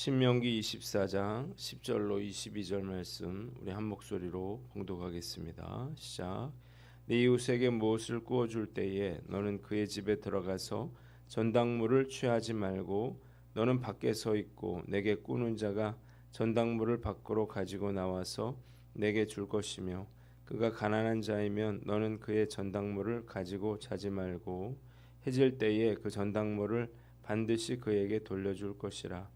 신명기 24장 10절로 22절 말씀 우리 한 목소리로 봉독하겠습니다. 시작. 네 이웃에게 무엇을 구워줄 때에 너는 그의 집에 들어가서 전당물을 취하지 말고 너는 밖에 서 있고 내게 꾸는 자가 전당물을 밖으로 가지고 나와서 내게 줄 것이며 그가 가난한 자이면 너는 그의 전당물을 가지고 자지 말고 해질 때에 그 전당물을 반드시 그에게 돌려줄 것이라.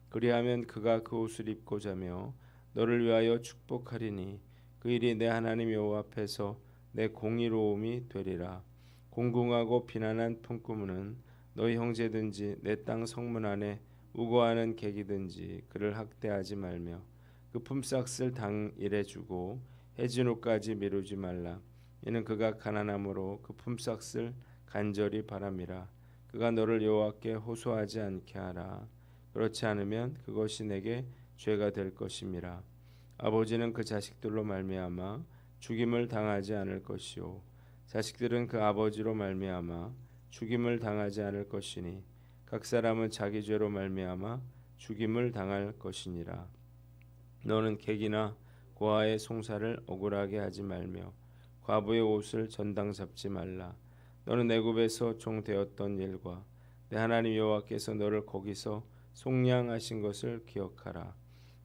그리하면 그가 그 옷을 입고 자며 너를 위하여 축복하리니 그 일이 내 하나님 여호와 앞에서 내 공의로움이 되리라. 공궁하고 비난한 품꾼은 너희 형제든지 내 땅 성문 안에 우거하는 객이든지 그를 학대하지 말며 그 품삯을 당일에 주고 해진 후까지 미루지 말라. 이는 그가 가난함으로 그 품삯을 간절히 바람이라. 그가 너를 여호와께 호소하지 않게 하라. 그렇지 않으면 그것이 내게 죄가 될 것임이라. 아버지는 그 자식들로 말미암아 죽임을 당하지 않을 것이요 자식들은 그 아버지로 말미암아 죽임을 당하지 않을 것이니 각 사람은 자기 죄로 말미암아 죽임을 당할 것이니라. 너는 객이나 고아의 송사를 억울하게 하지 말며 과부의 옷을 전당 잡지 말라. 너는 애굽에서 종 되었던 일과 내 하나님 여호와께서 너를 거기서 속량하신 것을 기억하라.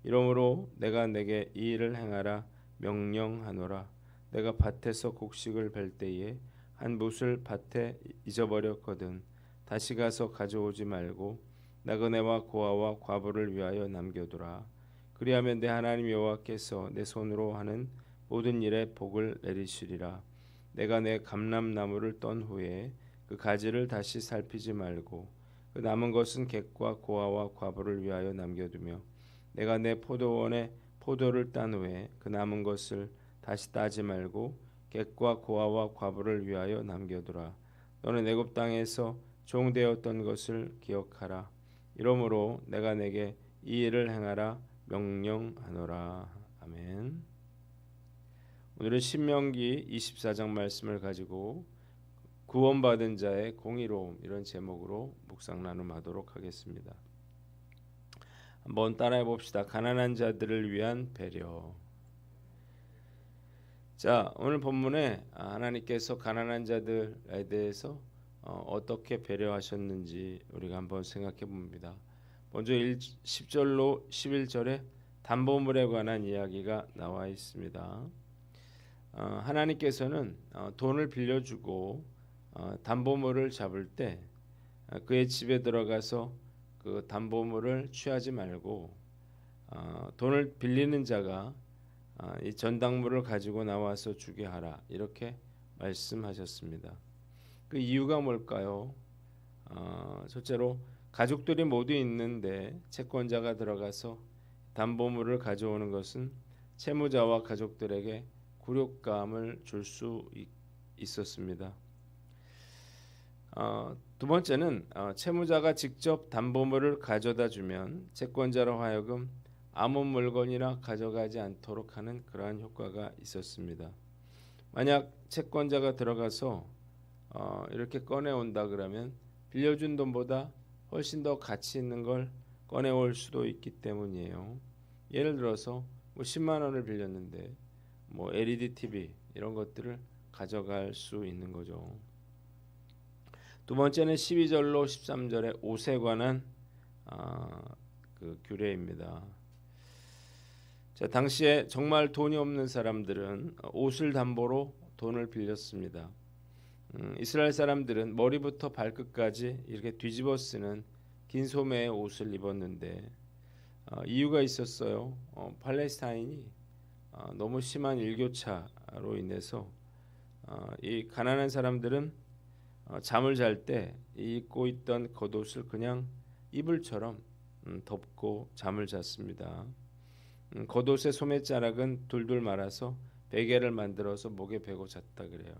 이러므로 내가 내게 이 일을 행하라 명령하노라. 내가 밭에서 곡식을 벨 때에 한 붓을 밭에 잊어버렸거든 다시 가서 가져오지 말고 나그네와 고아와 과부를 위하여 남겨두라. 그리하면 내 하나님 여호와께서 내 손으로 하는 모든 일에 복을 내리시리라. 내가 내 감람나무를 떤 후에 그 가지를 다시 살피지 말고 그 남은 것은 객과 고아와 과부를 위하여 남겨두며 내가 내 포도원에 포도를 딴 후에 그 남은 것을 다시 따지 말고 객과 고아와 과부를 위하여 남겨두라. 너는 애굽 땅에서 종되었던 것을 기억하라. 이러므로 내가 내게 이 일을 행하라 명령하노라. 아멘. 오늘은 신명기 24장 말씀을 가지고 구원받은 자의 공의로움 이런 제목으로 묵상 나눔하도록 하겠습니다. 한번 따라해 봅시다. 가난한 자들을 위한 배려. 자, 오늘 본문에 하나님께서 가난한 자들에 대해서 어떻게 배려하셨는지 우리가 한번 생각해 봅니다. 먼저 10절로 11절에 담보물에 관한 이야기가 나와 있습니다. 하나님께서는 돈을 빌려주고 담보물을 잡을 때 그의 집에 들어가서 그 담보물을 취하지 말고 돈을 빌리는 자가 이 전당물을 가지고 나와서 주게 하라 이렇게 말씀하셨습니다. 그 이유가 뭘까요? 첫째로 가족들이 모두 있는데 채권자가 들어가서 담보물을 가져오는 것은 채무자와 가족들에게 굴욕감을 줄 수 있었습니다. 두 번째는 채무자가 직접 담보물을 가져다 주면 채권자로 하여금 아무 물건이나 가져가지 않도록 하는 그러한 효과가 있었습니다. 만약 채권자가 들어가서 이렇게 꺼내온다 그러면 빌려준 돈보다 훨씬 더 가치 있는 걸 꺼내올 수도 있기 때문이에요. 예를 들어서 10만 원을 빌렸는데 LED TV 이런 것들을 가져갈 수 있는 거죠. 두 번째는 12절로 13절의 옷에 관한 그 규례입니다. 자, 당시에 정말 돈이 없는 사람들은 옷을 담보로 돈을 빌렸습니다. 이스라엘 사람들은 머리부터 발끝까지 이렇게 뒤집어 쓰는 긴 소매의 옷을 입었는데 이유가 있었어요. 팔레스타인이 너무 심한 일교차로 인해서 이 가난한 사람들은 잠을 잘 때 입고 있던 겉옷을 그냥 이불처럼 덮고 잠을 잤습니다. 겉옷의 소매자락은 둘둘 말아서 베개를 만들어서 목에 베고 잤다 그래요.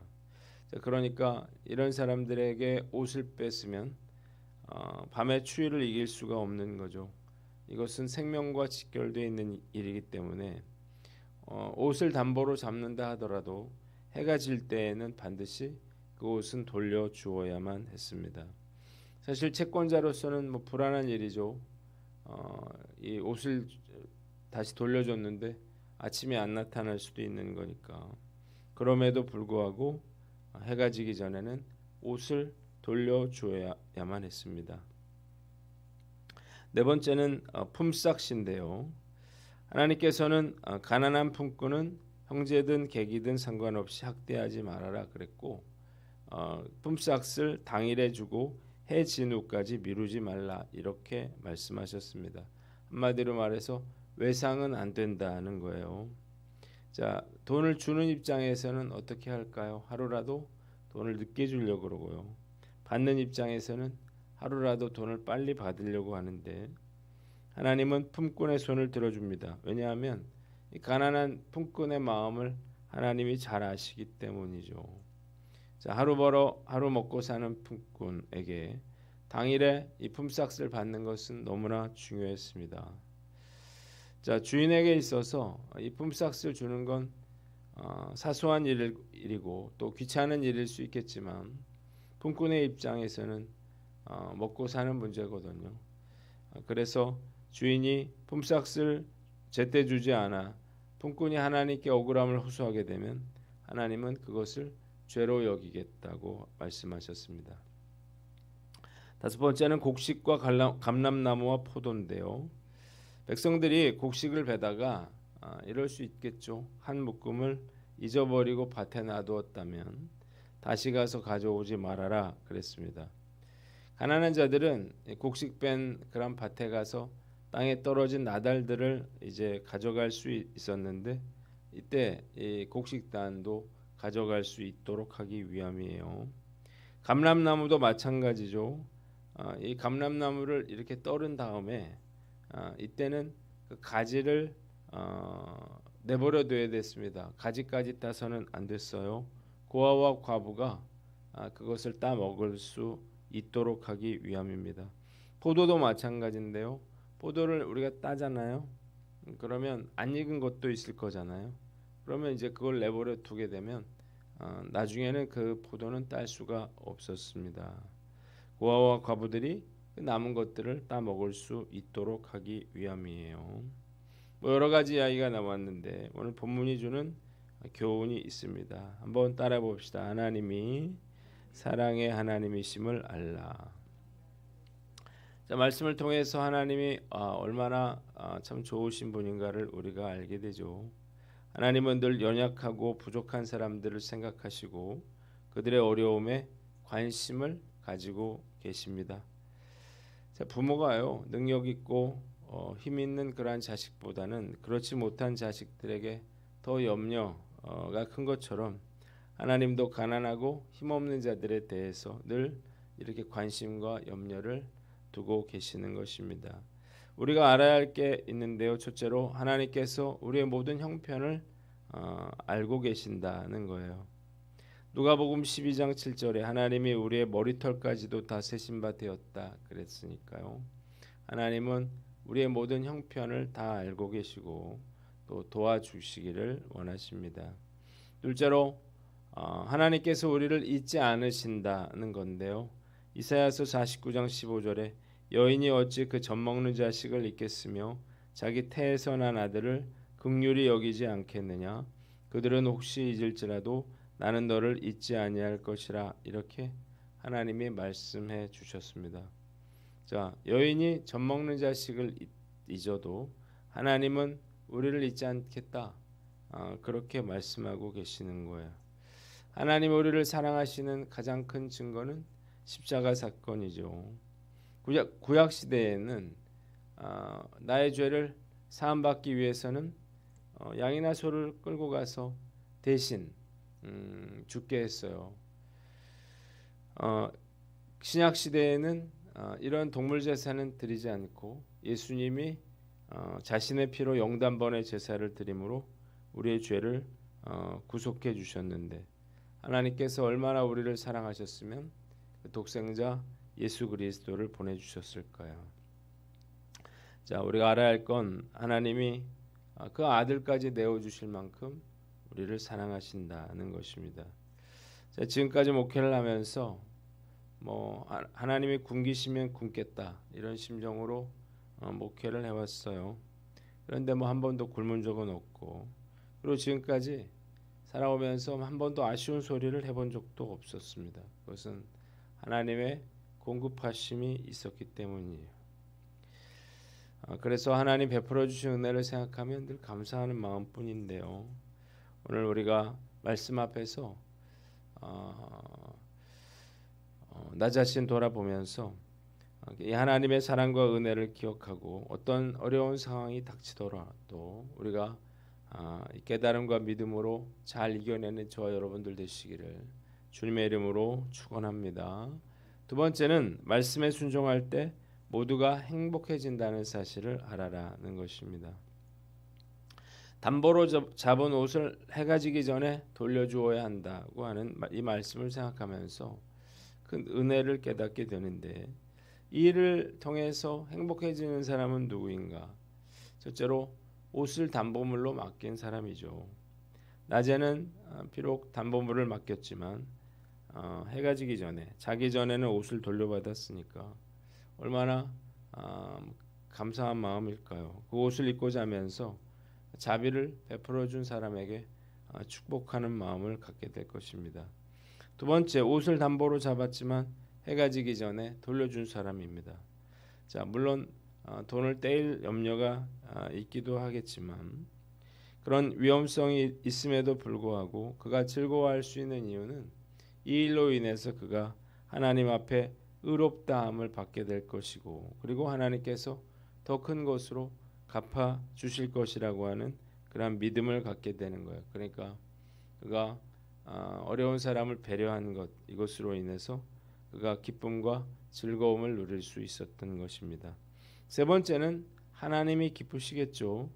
자, 그러니까 이런 사람들에게 옷을 뺐으면 밤의 추위를 이길 수가 없는 거죠. 이것은 생명과 직결되어 있는 일이기 때문에 옷을 담보로 잡는다 하더라도 해가 질 때에는 반드시 그 옷은 돌려주어야만 했습니다. 사실 채권자로서는 불안한 일이죠. 이 옷을 다시 돌려줬는데 아침에 안 나타날 수도 있는 거니까 그럼에도 불구하고 해가 지기 전에는 옷을 돌려줘야만 했습니다. 네 번째는 품삯인데요. 하나님께서는 가난한 품꾼은 형제든 객이든 상관없이 학대하지 말아라 그랬고 품삯을 당일에 주고 해 진 후까지 미루지 말라 이렇게 말씀하셨습니다. 한마디로 말해서 외상은 안 된다는 거예요. 자, 돈을 주는 입장에서는 어떻게 할까요? 하루라도 돈을 늦게 주려고 그러고요. 받는 입장에서는 하루라도 돈을 빨리 받으려고 하는데 하나님은 품꾼의 손을 들어줍니다. 왜냐하면 이 가난한 품꾼의 마음을 하나님이 잘 아시기 때문이죠. 자, 하루 벌어 하루 먹고 사는 품꾼에게 당일에 이 품삯을 받는 것은 너무나 중요했습니다. 자, 주인에게 있어서 이 품삯을 주는 건 사소한 일이고 또 귀찮은 일일 수 있겠지만 품꾼의 입장에서는 먹고 사는 문제거든요. 그래서 주인이 품삯을 제때 주지 않아 품꾼이 하나님께 억울함을 호소하게 되면 하나님은 그것을 죄로 여기겠다고 말씀하셨습니다. 다섯 번째는 곡식과 감람나무와 포도인데요. 백성들이 곡식을 베다가 이럴 수 있겠죠. 한 묶음을 잊어버리고 밭에 놔두었다면 다시 가서 가져오지 말아라 그랬습니다. 가난한 자들은 곡식 뺀 그런 밭에 가서 땅에 떨어진 나달들을 이제 가져갈 수 있었는데 이때 이 곡식단도 가져갈 수 있도록 하기 위함이에요. 감람나무도 마찬가지죠. 이 감람나무를 이렇게 떨은 다음에 이때는 그 가지를 내버려 둬야 됐습니다. 가지까지 따서는 안 됐어요. 고아와 과부가 그것을 따 먹을 수 있도록 하기 위함입니다. 포도도 마찬가지인데요. 포도를 우리가 따잖아요. 그러면 안 익은 것도 있을 거잖아요. 그러면 이제 그걸 내버려 두게 되면 나중에는 그 포도는 딸 수가 없었습니다. 고아와 과부들이 남은 것들을 따 먹을 수 있도록 하기 위함이에요. 여러 가지 이야기가 나왔는데 오늘 본문이 주는 교훈이 있습니다. 한번 따라 봅시다. 하나님이 사랑의 하나님이심을 알라. 자, 말씀을 통해서 하나님이 얼마나 참 좋으신 분인가를 우리가 알게 되죠. 하나님은 늘 연약하고 부족한 사람들을 생각하시고 그들의 어려움에 관심을 가지고 계십니다. 자, 부모가요 능력 있고 힘 있는 그러한 자식보다는 그렇지 못한 자식들에게 더 염려가 큰 것처럼 하나님도 가난하고 힘없는 자들에 대해서 늘 이렇게 관심과 염려를 두고 계시는 것입니다. 우리가 알아야 할 게 있는데요. 첫째로 하나님께서 우리의 모든 형편을 알고 계신다는 거예요. 누가복음 12장 7절에 하나님이 우리의 머리털까지도 다 세신 바 되었다 그랬으니까요. 하나님은 우리의 모든 형편을 다 알고 계시고 또 도와주시기를 원하십니다. 둘째로 하나님께서 우리를 잊지 않으신다는 건데요. 이사야서 49장 15절에 여인이 어찌 그 젖먹는 자식을 잊겠으며 자기 태에서 난 아들을 긍휼히 여기지 않겠느냐. 그들은 혹시 잊을지라도 나는 너를 잊지 아니할 것이라. 이렇게 하나님이 말씀해 주셨습니다. 자, 여인이 젖먹는 자식을 잊어도 하나님은 우리를 잊지 않겠다. 그렇게 말씀하고 계시는 거예요. 하나님 우리를 사랑하시는 가장 큰 증거는 십자가 사건이죠. 구약 시대에는 나의 죄를 사함받기 위해서는 양이나 소를 끌고 가서 대신 죽게 했어요. 신약 시대에는 이런 동물 제사는 드리지 않고 예수님이 자신의 피로 영단번의 제사를 드림으로 우리의 죄를 구속해 주셨는데 하나님께서 얼마나 우리를 사랑하셨으면 그 독생자 예수 그리스도를 보내주셨을까요? 자, 우리가 알아야 할 건 하나님이 그 아들까지 내어주실 만큼 우리를 사랑하신다는 것입니다. 자, 지금까지 목회를 하면서 하나님이 굶기시면 굶겠다 이런 심정으로 목회를 해왔어요. 그런데 뭐 한 번도 굶은 적은 없고, 그리고 지금까지 살아오면서 한 번도 아쉬운 소리를 해본 적도 없었습니다. 그것은 하나님의 공급하심이 있었기 때문이에요. 그래서 하나님 베풀어 주신 은혜를 생각하면 늘 감사하는 마음뿐인데요. 오늘 우리가 말씀 앞에서 나 자신 돌아보면서 이 하나님의 사랑과 은혜를 기억하고 어떤 어려운 상황이 닥치더라도 우리가 이 깨달음과 믿음으로 잘 이겨내는 저와 여러분들 되시기를 주님의 이름으로 축원합니다. 두 번째는 말씀에 순종할 때 모두가 행복해진다는 사실을 알아라는 것입니다. 담보로 잡은 옷을 해가 지기 전에 돌려주어야 한다고 하는 이 말씀을 생각하면서 큰 은혜를 깨닫게 되는데, 이 일을 통해서 행복해지는 사람은 누구인가? 첫째로 옷을 담보물로 맡긴 사람이죠. 낮에는 비록 담보물을 맡겼지만 해가 지기 전에, 자기 전에는 옷을 돌려받았으니까 얼마나 감사한 마음일까요? 그 옷을 입고 자면서 자비를 베풀어 준 사람에게 축복하는 마음을 갖게 될 것입니다. 두 번째, 옷을 담보로 잡았지만 해가 지기 전에 돌려준 사람입니다. 자, 물론 돈을 떼일 염려가 있기도 하겠지만 그런 위험성이 있음에도 불구하고 그가 즐거워할 수 있는 이유는 이 일로 인해서 그가 하나님 앞에 의롭다함을 받게 될 것이고, 그리고 하나님께서 더 큰 것으로 갚아 주실 것이라고 하는 그런 믿음을 갖게 되는 거예요. 그러니까 그가 어려운 사람을 배려한 것, 이것으로 인해서 그가 기쁨과 즐거움을 누릴 수 있었던 것입니다. 세 번째는 하나님이 기쁘시겠죠.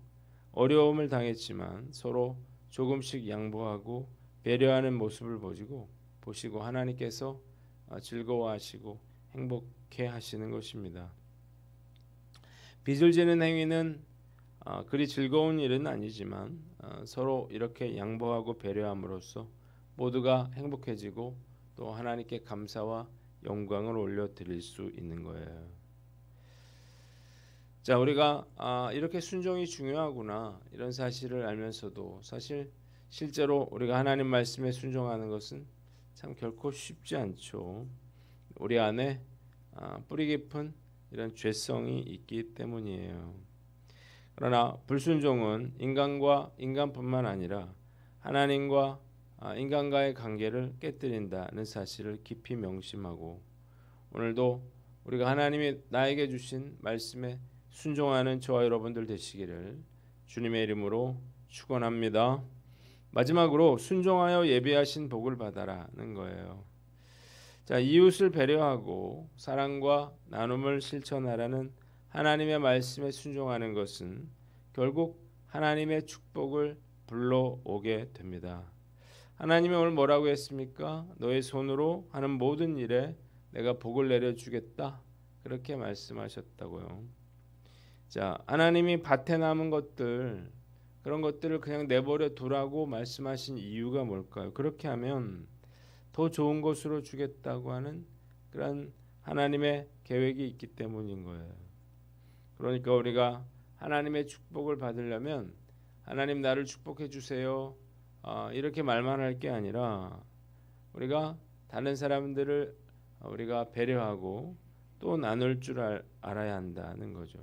어려움을 당했지만 서로 조금씩 양보하고 배려하는 모습을 보시고 하나님께서 즐거워하시고 행복해 하시는 것입니다. 빚을 지는 행위는 그리 즐거운 일은 아니지만 서로 이렇게 양보하고 배려함으로써 모두가 행복해지고 또 하나님께 감사와 영광을 올려드릴 수 있는 거예요. 자, 우리가 이렇게 순종이 중요하구나 이런 사실을 알면서도 사실 실제로 우리가 하나님 말씀에 순종하는 것은 참 결코 쉽지 않죠. 우리 안에 뿌리 깊은 이런 죄성이 있기 때문이에요. 그러나 불순종은 인간뿐만 아니라 하나님과 인간과의 관계를 깨뜨린다는 사실을 깊이 명심하고, 오늘도 우리가 하나님이 나에게 주신 말씀에 순종하는 저와 여러분들 되시기를 주님의 이름으로 축원합니다. 마지막으로 순종하여 예비하신 복을 받아라는 거예요. 자, 이웃을 배려하고 사랑과 나눔을 실천하라는 하나님의 말씀에 순종하는 것은 결국 하나님의 축복을 불러오게 됩니다. 하나님이 오늘 뭐라고 했습니까? 너의 손으로 하는 모든 일에 내가 복을 내려주겠다, 그렇게 말씀하셨다고요. 자, 하나님이 밭에 남은 것들, 그런 것들을 그냥 내버려 두라고 말씀하신 이유가 뭘까요? 그렇게 하면 더 좋은 것으로 주겠다고 하는 그런 하나님의 계획이 있기 때문인 거예요. 그러니까 우리가 하나님의 축복을 받으려면 하나님 나를 축복해 주세요, 이렇게 말만 할 게 아니라 우리가 다른 사람들을 우리가 배려하고 또 나눌 줄 알아야 한다는 거죠.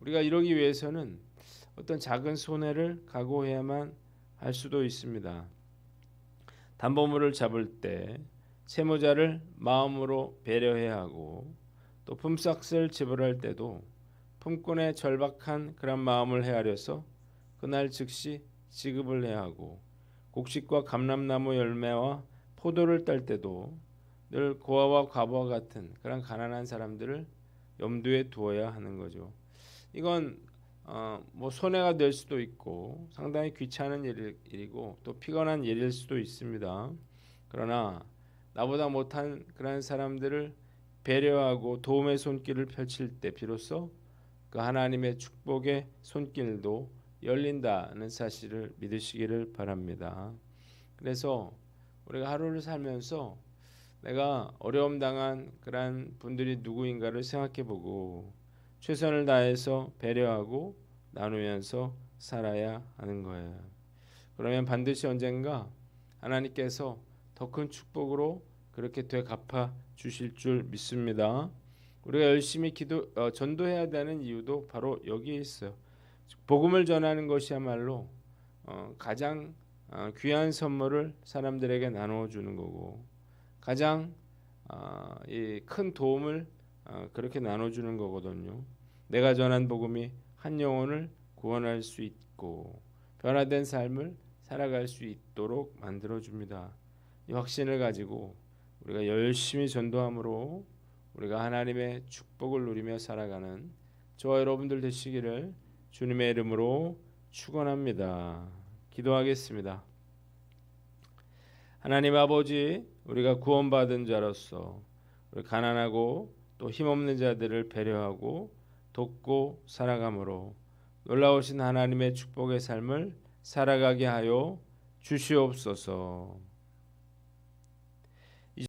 우리가 이러기 위해서는 어떤 작은 손해를 각오해야만 할 수도 있습니다. 담보물을 잡을 때 채무자를 마음으로 배려해야 하고, 또 품삯을 지불할 때도 품꾼의 절박한 그런 마음을 헤아려서 그날 즉시 지급을 해야 하고, 곡식과 감람나무 열매와 포도를 딸 때도 늘 고아와 과부와 같은 그런 가난한 사람들을 염두에 두어야 하는 거죠. 이건 뭐 손해가 될 수도 있고 상당히 귀찮은 일이고 또 피곤한 일일 수도 있습니다. 그러나 나보다 못한 그런 사람들을 배려하고 도움의 손길을 펼칠 때 비로소 그 하나님의 축복의 손길도 열린다는 사실을 믿으시기를 바랍니다. 그래서 우리가 하루를 살면서 내가 어려움 당한 그런 분들이 누구인가를 생각해보고 최선을 다해서 배려하고 나누면서 살아야 하는 거예요. 그러면 반드시 언젠가 하나님께서 더 큰 축복으로 그렇게 되갚아 주실 줄 믿습니다. 우리가 열심히 전도해야 되는 이유도 바로 여기에 있어요. 복음을 전하는 것이야말로 가장 귀한 선물을 사람들에게 나누어 주는 거고 가장 큰 도움을 그렇게 나눠 주는 거거든요. 내가 전한 복음이 한 영혼을 구원할 수 있고 변화된 삶을 살아갈 수 있도록 만들어 줍니다. 이 확신을 가지고 우리가 열심히 전도함으로 우리가 하나님의 축복을 누리며 살아가는 저와 여러분들 되시기를 주님의 이름으로 축원합니다. 기도하겠습니다. 하나님 아버지, 우리가 구원받은 자로서 우리 가난하고 또 힘없는 자들을 배려하고 돕고 살아감으로 놀라우신 하나님의 축복의 삶을 살아가게 하여 주시옵소서.